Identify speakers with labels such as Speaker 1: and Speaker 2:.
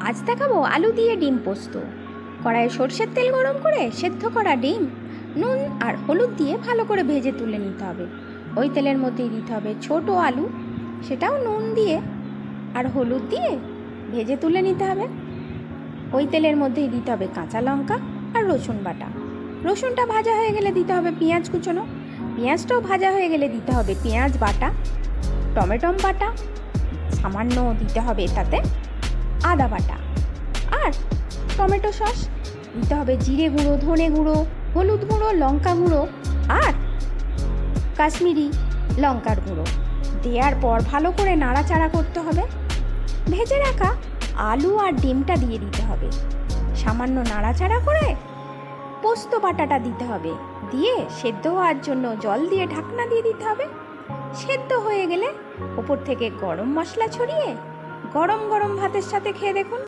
Speaker 1: আজ দেখাবো আলু দিয়ে ডিম পোস্ত। কড়াইয়ে সরষের তেল গরম করে সেদ্ধ করা ডিম নুন আর হলুদ দিয়ে ভালো করে ভেজে তুলে নিতে হবে। ওই তেলের মধ্যেই দিতে হবে ছোট আলু, সেটাও নুন দিয়ে আর হলুদ দিয়ে ভেজে তুলে নিতে হবে। ওই তেলের মধ্যেই দিতে হবে কাঁচা লঙ্কা আর রসুন বাটা। রসুনটা ভাজা হয়ে গেলে দিতে হবে পেঁয়াজ কুচোনো। পেঁয়াজটাও ভাজা হয়ে গেলে দিতে হবে পেঁয়াজ বাটা, টমেটো বাটা, সামান্য দিতে হবে তাতে আদা বাটা আর টমেটো সস। দিতে হবে জিরে গুঁড়ো, ধনে গুঁড়ো, হলুদ গুঁড়ো, লঙ্কা গুঁড়ো আর কাশ্মীরি লঙ্কার গুঁড়ো। দেওয়ার পর ভালো করে নাড়াচাড়া করতে হবে। ভেজে রাখা আলু আর ডিমটা দিয়ে দিতে হবে। সামান্য নাড়াচাড়া করে পোস্ত বাটাটা দিতে হবে, দিয়ে সেদ্ধ হওয়ার জন্য জল দিয়ে ঢাকনা দিয়ে দিতে হবে। সেদ্ধ হয়ে গেলে ওপর থেকে গরম মশলা ছড়িয়ে গরম গরম ভাতের সাথে খেয়ে দেখুন।